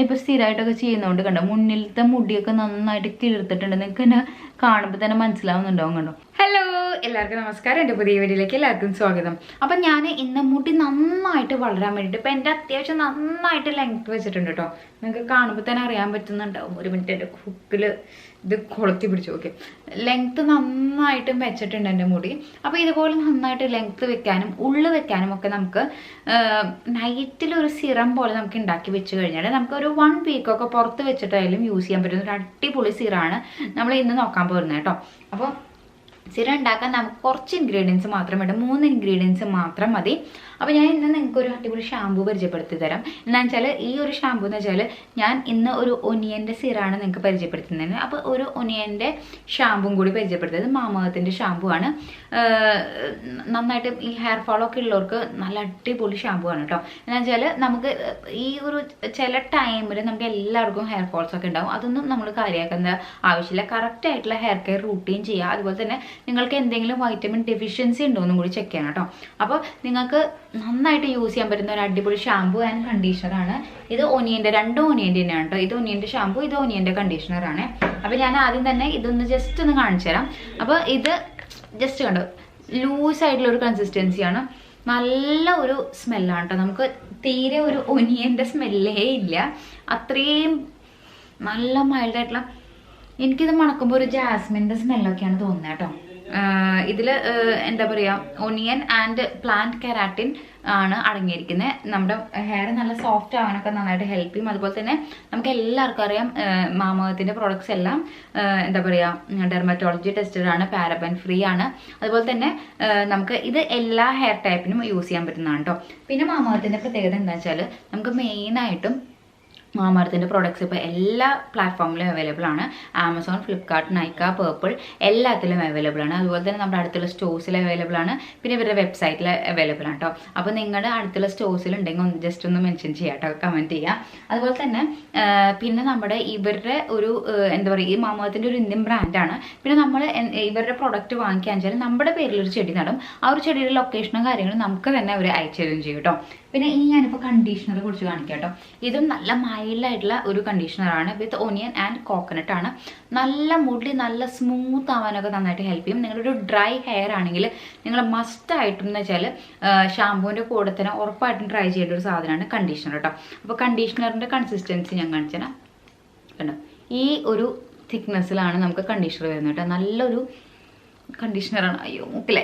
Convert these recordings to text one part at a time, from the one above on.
ഇപ്പോൾ സ്ഥിരമായിട്ടൊക്കെ ചെയ്യുന്നതുകൊണ്ട് കണ്ടോ മുന്നിലത്തെ മുടിയൊക്കെ നന്നായിട്ട് കിളിർത്തിട്ടുണ്ട്. നിങ്ങൾക്ക് തന്നെ കാണുമ്പോൾ തന്നെ മനസ്സിലാവുന്നുണ്ടാവും. കണ്ടോ. ഹലോ എല്ലാവർക്കും നമസ്കാരം. എൻ്റെ പുതിയ വീഡിയോയിലേക്ക് എല്ലാവർക്കും സ്വാഗതം. അപ്പം ഞാൻ ഇന്ന് മുടി നന്നായിട്ട് വളരാൻ വേണ്ടിയിട്ട് ഇപ്പം എൻ്റെ അത്യാവശ്യം നന്നായിട്ട് ലെങ്ത് വെച്ചിട്ടുണ്ട് കേട്ടോ. നിങ്ങൾക്ക് കാണുമ്പോൾ തന്നെ അറിയാൻ പറ്റുന്നുണ്ടാവും. ഒരു മിനിറ്റ് എൻ്റെ ഹുക്കിൽ ഇത് കൊളുത്തി പിടിച്ചു. ഓക്കെ, ലെങ്ത്ത് നന്നായിട്ട് വെച്ചിട്ടുണ്ട് എൻ്റെ മുടി. അപ്പോൾ ഇതുപോലെ നന്നായിട്ട് ലെങ്ത്ത് വെക്കാനും ഉള്ളു വെക്കാനും ഒക്കെ നമുക്ക് നൈറ്റിലൊരു സിറം പോലെ നമുക്ക് ഉണ്ടാക്കി വെച്ച് കഴിഞ്ഞാൽ നമുക്കൊരു 1 വീക്കൊക്കെ പുറത്ത് വെച്ചിട്ടായാലും യൂസ് ചെയ്യാൻ പറ്റുന്ന ഒരു അടിപൊളി സിറാണ് നമ്മൾ ഇന്ന് നോക്കാൻ പോകുന്നത് കേട്ടോ. അപ്പോൾ സിറം ഉണ്ടാക്കാൻ നമുക്ക് കുറച്ച് ഇൻഗ്രീഡിയൻസ് മാത്രം വേണം. 3 ഇൻഗ്രീഡിയൻസ് മാത്രം മതി. അപ്പോൾ ഞാൻ ഇന്ന് നിങ്ങൾക്ക് ഒരു അടിപൊളി ഷാമ്പൂ പരിചയപ്പെടുത്തി തരാം. എന്താണെന്ന് വെച്ചാൽ ഈ ഒരു ഷാമ്പൂ എന്ന് വെച്ചാൽ ഞാൻ ഇന്ന് ഒരു ഒനിയൻ്റെ സിറാണ് നിങ്ങൾക്ക് പരിചയപ്പെടുത്തുന്നത്. അപ്പോൾ ഒരു ഒനിയൻ്റെ ഷാമ്പും കൂടി പരിചയപ്പെടുത്തുന്നത് മാമഅർത്തിൻ്റെ ഷാമ്പൂ ആണ്. നന്നായിട്ട് ഈ ഹെയർ ഫോളൊക്കെ ഉള്ളവർക്ക് നല്ല അടിപൊളി ഷാമ്പൂ ആണ് കേട്ടോ. എന്താണെന്ന് വെച്ചാൽ നമുക്ക് ഈ ഒരു ചില ടൈമിൽ നമുക്ക് എല്ലാവർക്കും ഹെയർ ഫോൾസ് ഒക്കെ ഉണ്ടാവും. അതൊന്നും നമ്മൾ കാര്യമാക്കേണ്ട ആവശ്യമില്ല. കറക്റ്റ് ആയിട്ടുള്ള ഹെയർ കെയർ റൂട്ടീൻ ചെയ്യുക. അതുപോലെ തന്നെ നിങ്ങൾക്ക് എന്തെങ്കിലും വൈറ്റമിൻ ഡെഫിഷ്യൻസി ഉണ്ടോ എന്നും കൂടി ചെക്ക് ചെയ്യണം കേട്ടോ. അപ്പോൾ നിങ്ങൾക്ക് നന്നായിട്ട് യൂസ് ചെയ്യാൻ പറ്റുന്ന ഒരു അടിപൊളി ഷാമ്പൂ ആൻഡ് കണ്ടീഷണറാണ് ഇത്. ഒനിയൻ്റെ 2 ഒനിയൻ്റെ തന്നെയാണ് കേട്ടോ. ഇത് ഒനിയൻ്റെ ഷാമ്പൂ, ഇത് ഒനിയൻ്റെ കണ്ടീഷണറാണ്. അപ്പോൾ ഞാൻ ആദ്യം തന്നെ ഇതൊന്ന് ജസ്റ്റ് ഒന്ന് കാണിച്ചു തരാം. അപ്പോൾ ഇത് ജസ്റ്റ് കണ്ടോ ലൂസായിട്ടുള്ള ഒരു കൺസിസ്റ്റൻസിയാണ്. നല്ല ഒരു സ്മെല്ലാണ് കേട്ടോ. നമുക്ക് തീരെ ഒരു ഒനിയൻ്റെ സ്മെല്ലേ ഇല്ല. അത്രയും നല്ല മൈൽഡായിട്ടുള്ള, എനിക്കിത് മണക്കുമ്പോൾ ഒരു ജാസ്മിൻ്റെ സ്മെല്ലൊക്കെയാണ് തോന്നുന്നത് കേട്ടോ. ഇതിൽ എന്താ പറയുക, ഒനിയൻ ആൻഡ് പ്ലാന്റ് കെരാറ്റിൻ ആണ് അടങ്ങിയിരിക്കുന്നത്. നമ്മുടെ ഹെയർ നല്ല സോഫ്റ്റ് ആവാനൊക്കെ നന്നായിട്ട് ഹെൽപ്പ് ചെയ്യും. അതുപോലെ തന്നെ നമുക്ക് എല്ലാവർക്കും അറിയാം മാമഅർത്തിൻ്റെ പ്രോഡക്ട്സ് എല്ലാം എന്താ പറയുക ഡെർമറ്റോളജി ടെസ്റ്റഡ് ആണ്, പാരബൻ ഫ്രീ ആണ്. അതുപോലെ തന്നെ നമുക്ക് ഇത് എല്ലാ ഹെയർ ടൈപ്പിനും യൂസ് ചെയ്യാൻ പറ്റുന്നതാണ് കേട്ടോ. പിന്നെ മാമഅർത്തിൻ്റെ പ്രത്യേകത എന്താണെന്ന് വെച്ചാൽ നമുക്ക് മെയിനായിട്ടും മാമഅർത്തിൻ്റെ പ്രോഡക്ട്സ് ഇപ്പോൾ എല്ലാ പ്ലാറ്റ്ഫോമിലും അവൈലബിൾ ആണ്. ആമസോൺ, ഫ്ലിപ്കാർട്ട്, നൈക്ക, പേർപ്പിൾ എല്ലാത്തിലും അവൈലബിൾ ആണ്. അതുപോലെ തന്നെ നമ്മുടെ അടുത്തുള്ള സ്റ്റോഴ്സിൽ അവൈലബിൾ ആണ്. പിന്നെ ഇവരുടെ വെബ്സൈറ്റിൽ അവൈലബിൾ ആണ് കേട്ടോ. അപ്പോൾ നിങ്ങളുടെ അടുത്തുള്ള സ്റ്റോഴ്സിൽ ഉണ്ടെങ്കിൽ ഒന്ന് ജസ്റ്റ് ഒന്ന് മെൻഷൻ ചെയ്യാം കേട്ടോ, കമൻറ്റ് ചെയ്യാം. അതുപോലെ തന്നെ പിന്നെ നമ്മുടെ ഇവരുടെ ഒരു എന്താ പറയുക ഈ മാമഅർത്തിൻ്റെ ഒരു ഇന്ത്യൻ ബ്രാൻഡാണ്. പിന്നെ നമ്മൾ ഇവരുടെ പ്രൊഡക്റ്റ് വാങ്ങിക്കാൻ വെച്ചാൽ നമ്മുടെ പേരിലൊരു ചെടി നടും. ആ ഒരു ചെടിയുടെ ലൊക്കേഷനും കാര്യങ്ങളും നമുക്ക് തന്നെ അവർ അയച്ചു തരും ചെയ്യും കേട്ടോ. പിന്നെ ഇനി ഞാനിപ്പോൾ കണ്ടീഷണർ കുറിച്ച് കാണിക്കാം കേട്ടോ. ഇതും നല്ല മൈൽഡായിട്ടുള്ള ഒരു കണ്ടീഷണറാണ്. വിത്ത് ഒനിയൻ ആൻഡ് കോക്കനട്ട് ആണ്. നല്ല മുടി നല്ല സ്മൂത്ത് ആവാനൊക്കെ നന്നായിട്ട് ഹെൽപ്പ് ചെയ്യും. നിങ്ങളൊരു ഡ്രൈ ഹെയർ ആണെങ്കിൽ നിങ്ങൾ മസ്റ്റായിട്ടും എന്ന് വെച്ചാൽ ഷാമ്പൂവിൻ്റെ കൂടെ തന്നെ ഉറപ്പായിട്ടും ട്രൈ ചെയ്യേണ്ട ഒരു സാധനമാണ് കണ്ടീഷണർ കേട്ടോ. അപ്പോൾ കണ്ടീഷണറിൻ്റെ കൺസിസ്റ്റൻസി ഞാൻ കാണിച്ചു തരാം. കണ്ടോ ഈ ഒരു തിക്നെസ്സിലാണ് നമുക്ക് കണ്ടീഷണർ വരുന്നത് കേട്ടോ. നല്ലൊരു കണ്ടീഷണറാണ്. അയ്യോ മൂക്കിലെ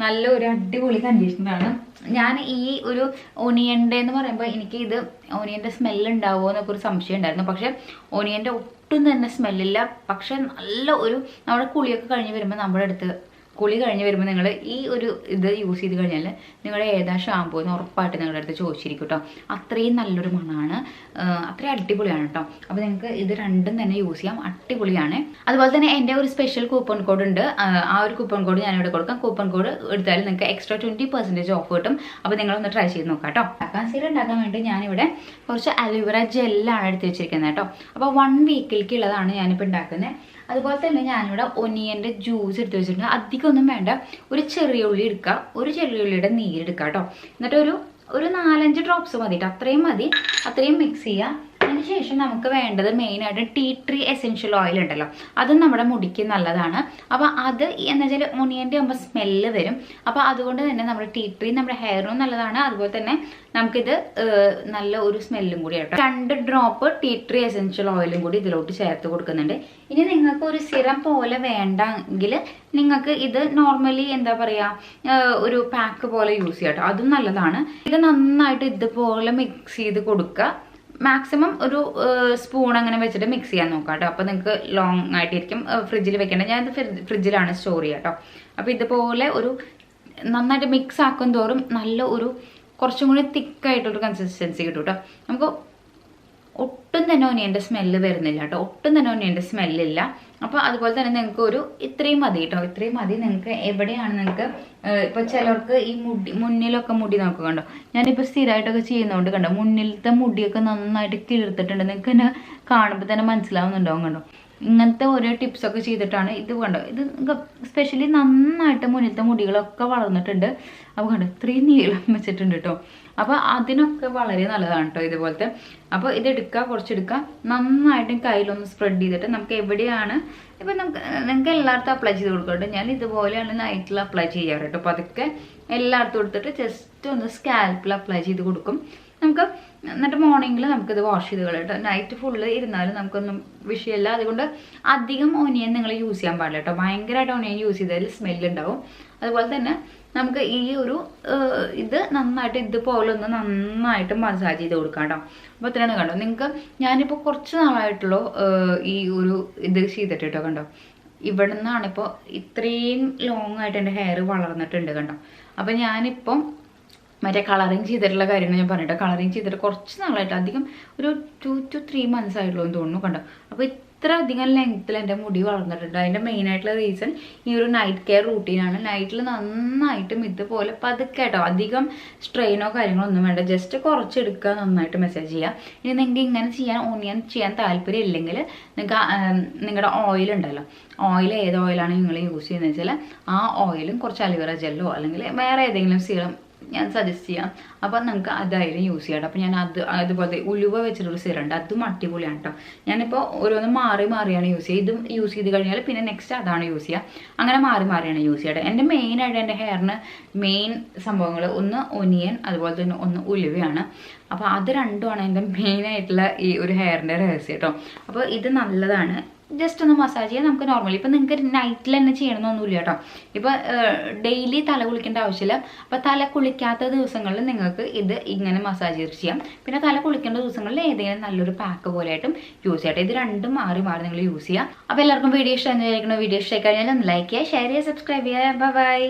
നല്ലൊരു അടിപൊളി കണ്ടീഷണറാണ്. ഞാൻ ഈ ഒരു ഒനിയൻ്റെ എന്ന് പറയുമ്പോൾ എനിക്ക് ഇത് ഒനിയൻ്റെ സ്മെല്ല് ഉണ്ടാവുമോ എന്നൊക്കെ ഒരു സംശയം ഉണ്ടായിരുന്നു. പക്ഷേ ഒനിയൻ്റെ ഒട്ടും തന്നെ സ്മെല്ലില്ല. പക്ഷെ നല്ല ഒരു നമ്മുടെ കുളിയൊക്കെ കഴിഞ്ഞ് വരുമ്പോൾ നമ്മുടെ അടുത്ത് കുളി കഴിഞ്ഞ് വരുമ്പോൾ നിങ്ങൾ ഈ ഒരു ഇത് യൂസ് ചെയ്ത് കഴിഞ്ഞാൽ നിങ്ങളുടെ ഏതാ ഷാമ്പൂ എന്ന് ഉറപ്പായിട്ട് നിങ്ങളുടെ അടുത്ത് ചോദിച്ചിരിക്കും കേട്ടോ. അത്രയും നല്ലൊരു മണമാണ്, അത്രയും അടിപൊളിയാണ് കേട്ടോ. അപ്പോൾ നിങ്ങൾക്ക് ഇത് രണ്ടും തന്നെ യൂസ് ചെയ്യാം, അടിപൊളിയാണ്. അതുപോലെ തന്നെ എൻ്റെ ഒരു സ്പെഷ്യൽ കൂപ്പൺ കോഡ് ഉണ്ട്. ആ ഒരു കൂപ്പൺ കോഡ് ഞാനിവിടെ കൊടുക്കാം. കൂപ്പൺ കോഡ് എടുത്താൽ നിങ്ങൾക്ക് എക്സ്ട്രാ 20% ഓഫ് കിട്ടും. അപ്പോൾ നിങ്ങളൊന്ന് ട്രൈ ചെയ്ത് നോക്കാം കേട്ടോ. സിറം ഉണ്ടാക്കാൻ വേണ്ടി ഞാനിവിടെ കുറച്ച് അലോവേറ ജെല്ലാണ് എടുത്ത് വെച്ചിരിക്കുന്നത് കേട്ടോ. അപ്പോൾ 1 വീക്കിലേക്കുള്ളതാണ് ഞാനിപ്പോൾ ഉണ്ടാക്കുന്നത്. അതുപോലെ തന്നെ ഞാനിവിടെ ഒനിയൻ്റെ ജ്യൂസ് എടുത്ത് വെച്ചിട്ടുണ്ട്. അധികമൊന്നും വേണ്ട, ഒരു ചെറിയ ഉള്ളി എടുക്കുക, ഒരു ചെറിയ ഉള്ളിയുടെ നീരെടുക്കുക കേട്ടോ. എന്നിട്ട് ഒരു 4-5 ഡ്രോപ്സ് മതി കേട്ടോ. അത്രയും മതി. അത്രയും മിക്സ് ചെയ്യുക. അതിനുശേഷം നമുക്ക് വേണ്ടത് മെയിനായിട്ട് ടീ ട്രീ എസെൻഷ്യൽ ഓയിൽ ഉണ്ടല്ലോ, അതും നമ്മുടെ മുടിക്ക് നല്ലതാണ്. അപ്പോൾ അത് എന്ന് വെച്ചാൽ ഒനിയൻ്റെ ആകുമ്പോൾ സ്മെല്ല് വരും. അപ്പോൾ അതുകൊണ്ട് തന്നെ നമ്മുടെ ടീ ട്രീ നമ്മുടെ ഹെയറിനും നല്ലതാണ്. അതുപോലെ തന്നെ നമുക്കിത് നല്ല ഒരു സ്മെല്ലും കൂടി ആട്ടോ. 2 ഡ്രോപ്പ് ടീ ട്രീ എസെൻഷ്യൽ ഓയിലും കൂടി ഇതിലോട്ട് ചേർത്ത് കൊടുക്കുന്നുണ്ട്. ഇനി നിങ്ങൾക്ക് ഒരു സിറം പോലെ വേണ്ടെങ്കിൽ നിങ്ങൾക്ക് ഇത് നോർമലി എന്താ പറയുക ഒരു പാക്ക് പോലെ യൂസ് ചെയ്യാം കേട്ടോ. അതും നല്ലതാണ്. ഇത് നന്നായിട്ട് ഇതുപോലെ മിക്സ് ചെയ്ത് കൊടുക്കുക. മാക്സിമം ഒരു സ്പൂൺ അങ്ങനെ വെച്ചിട്ട് മിക്സ് ചെയ്യാൻ നോക്കാം കേട്ടോ. അപ്പോൾ നിങ്ങൾക്ക് ലോങ് ആയിട്ടിരിക്കും. ഫ്രിഡ്ജിൽ വെക്കേണ്ടത് ഞാനിത് ഫ്രിഡ്ജിലാണ് സ്റ്റോർ ചെയ്യുക കേട്ടോ. അപ്പോൾ ഇതുപോലെ ഒരു നന്നായിട്ട് മിക്സ് ആക്കും തോറും നല്ല ഒരു കുറച്ചും കൂടി തിക്കായിട്ടൊരു കൺസിസ്റ്റൻസി കിട്ടും കേട്ടോ. നമുക്ക് ഒട്ടും തന്നെ ഒനിയൻ്റെ സ്മെല്ല് വരുന്നില്ല കേട്ടോ. ഒട്ടും തന്നെ ഒനിയൻ്റെ സ്മെല്ലില്ല. അപ്പോൾ അതുപോലെ തന്നെ നിങ്ങൾക്ക് ഒരു ഇത്രയും മതി കേട്ടോ. ഇത്രയും മതി. നിങ്ങൾക്ക് എവിടെയാണ് നിങ്ങൾക്ക് ഇപ്പോൾ ചിലർക്ക് ഈ മുന്നിലൊക്കെ മുടി നോക്കുക കണ്ടോ. ഞാനിപ്പോൾ സ്ഥിരമായിട്ടൊക്കെ ചെയ്യുന്നതുകൊണ്ട് കണ്ടോ മുന്നിലത്തെ മുടിയൊക്കെ നന്നായിട്ട് കിളിർത്തിട്ടുണ്ട്. നിങ്ങൾക്ക് തന്നെ കാണുമ്പോൾ തന്നെ മനസ്സിലാവുന്നുണ്ടാവും കണ്ടോ. ഇങ്ങനത്തെ ഓരോ ടിപ്സൊക്കെ ചെയ്തിട്ടാണ് ഇത് കണ്ടോ. ഇത് സ്പെഷ്യലി നന്നായിട്ട് മുന്നിലത്തെ മുടികളൊക്കെ വളർന്നിട്ടുണ്ട്. അപ്പോൾ കണ്ടോ ഇത്രയും നീളം വെച്ചിട്ടുണ്ട് കേട്ടോ. അപ്പോൾ അതിനൊക്കെ വളരെ നല്ലതാണ് കേട്ടോ ഇതുപോലത്തെ. അപ്പോൾ ഇതെടുക്കുക, കുറച്ചെടുക്കുക, നന്നായിട്ട് കയ്യിലൊന്ന് സ്പ്രെഡ് ചെയ്തിട്ട് നമുക്ക് എവിടെയാണ് ഇപ്പം നിങ്ങൾക്ക് എല്ലായിടത്തും അപ്ലൈ ചെയ്ത് കൊടുക്കട്ടെ. ഞാൻ ഇതുപോലെയാണ് നൈറ്റിൽ അപ്ലൈ ചെയ്യാറ് കേട്ടോ. അപ്പോൾ അതൊക്കെ എല്ലായിടത്തും എടുത്തിട്ട് ജസ്റ്റ് ഒന്ന് സ്കാൽപ്പിൽ അപ്ലൈ ചെയ്ത് കൊടുക്കും നമുക്ക്. എന്നിട്ട് മോർണിംഗിൽ നമുക്കിത് വാഷ് ചെയ്ത് കളയട്ടോ. നൈറ്റ് ഫുള്ള് ഇരുന്നാലും നമുക്കൊന്നും വിഷയമല്ല. അതുകൊണ്ട് അധികം ഓനിയൻ നിങ്ങൾ യൂസ് ചെയ്യാൻ പാടില്ല കേട്ടോ. ഭയങ്കരമായിട്ട് ഓനിയൻ യൂസ് ചെയ്താൽ സ്മെല്ലുണ്ടാവും. അതുപോലെ തന്നെ നമുക്ക് ഈ ഒരു ഇത് നന്നായിട്ട് ഇതുപോലെ ഒന്ന് നന്നായിട്ട് മസാജ് ചെയ്ത് കൊടുക്കാം കേട്ടോ. അപ്പോൾ അത്രയാണ് കണ്ടോ. നിങ്ങൾക്ക് ഞാനിപ്പോൾ കുറച്ച് നാളായിട്ടുള്ളൂ ഈ ഒരു ഇത് ചെയ്തിട്ട് കേട്ടോ. കണ്ടോ ഇവിടെ നിന്നാണിപ്പോൾ ഇത്രയും ലോങ് ആയിട്ട് എൻ്റെ ഹെയർ വളർന്നിട്ടുണ്ട് കണ്ടോ. അപ്പോൾ ഞാനിപ്പം മറ്റേ കളറിങ് ചെയ്തിട്ടുള്ള കാര്യങ്ങൾ ഞാൻ പറഞ്ഞിട്ട്, കളറിങ് ചെയ്തിട്ട് കുറച്ച് നാളായിട്ട്, അധികം ഒരു 2 to 3 months ആയിട്ടുള്ളൂ എന്ന് തോന്നുന്നു കണ്ടോ. അപ്പോൾ ഇത്ര അധികം ലെങ്ത്തിൽ എൻ്റെ മുടി വളർന്നിട്ടുണ്ട്. അതിൻ്റെ മെയിനായിട്ടുള്ള റീസൺ ഈ ഒരു നൈറ്റ് കെയർ റൂട്ടീനാണ്. നൈറ്റിൽ നന്നായിട്ടും ഇതുപോലെ പതുക്കെ കേട്ടോ, അധികം സ്ട്രെയിനോ കാര്യങ്ങളോ ഒന്നും വേണ്ട. ജസ്റ്റ് കുറച്ചെടുക്കുക, നന്നായിട്ട് മെസ്സേജ് ചെയ്യുക. ഇനി നിങ്ങൾക്ക് ഇങ്ങനെ ഓനിയൻ ചെയ്യാൻ താല്പര്യം ഇല്ലെങ്കിൽ നിങ്ങൾക്ക് നിങ്ങളുടെ ഓയിൽ ഉണ്ടല്ലോ, ഓയിൽ ഏത് ഓയിലാണ് നിങ്ങൾ യൂസ് ചെയ്യുന്നത് വെച്ചാൽ ആ ഓയിലും കുറച്ച് അലോവേറ ജെല്ലോ അല്ലെങ്കിൽ വേറെ ഏതെങ്കിലും സീറം ഞാൻ സജസ്റ്റ് ചെയ്യാം. അപ്പം നിങ്ങൾക്ക് അതായാലും യൂസ് ചെയ്യാം. അപ്പം ഞാൻ അതുപോലത്തെ ഉലുവ വെച്ചിട്ടൊരു സിറം ഉണ്ട്, അതും അടിപൊളിയാണ് കേട്ടോ. ഞാനിപ്പോൾ ഓരോന്ന് മാറിയാണ് യൂസ് ചെയ്യുക. ഇതും യൂസ് ചെയ്ത് കഴിഞ്ഞാൽ പിന്നെ നെക്സ്റ്റ് അതാണ് യൂസ് ചെയ്യുക. അങ്ങനെ മാറിയാണ് യൂസ് ചെയ്യുക. എൻ്റെ മെയിനായിട്ട് എൻ്റെ ഹെയറിന് മെയിൻ സംഭവങ്ങൾ ഒന്ന് ഒനിയൻ, അതുപോലെ തന്നെ ഒന്ന് ഉലുവയാണ്. അപ്പോൾ അത് രണ്ടുമാണ് എൻ്റെ മെയിനായിട്ടുള്ള ഈ ഒരു ഹെയറിൻ്റെ രഹസ്യം കേട്ടോ. അപ്പോൾ ഇത് നല്ലതാണ്. ജസ്റ്റ് ഒന്ന് മസാജ് ചെയ്യാൻ നമുക്ക് നോർമലി. ഇപ്പം നിങ്ങൾക്ക് നൈറ്റിൽ തന്നെ ചെയ്യണമെന്നൊന്നുമില്ല കേട്ടോ. ഇപ്പോൾ ഡെയിലി തല കുളിക്കേണ്ട ആവശ്യമില്ല. അപ്പോൾ തല കുളിക്കാത്ത ദിവസങ്ങളിൽ നിങ്ങൾക്ക് ഇത് ഇങ്ങനെ മസാജ് ചെയ്യാം. പിന്നെ തല കുളിക്കേണ്ട ദിവസങ്ങളിൽ ഏതെങ്കിലും നല്ലൊരു പാക്ക് പോലെയായിട്ടും യൂസ് ചെയ്യട്ടെ. ഇത് രണ്ടും മാറി നിങ്ങൾ യൂസ് ചെയ്യുക. അപ്പോൾ എല്ലാവർക്കും വീഡിയോ ഇഷ്ടമായിരിക്കണം. വീഡിയോ ഇഷ്ടമായി കഴിഞ്ഞാൽ ഒന്ന് ലൈക്ക് ചെയ്യുക, ഷെയർ ചെയ്യുക, സബ്സ്ക്രൈബ് ചെയ്യുക. ബൈ.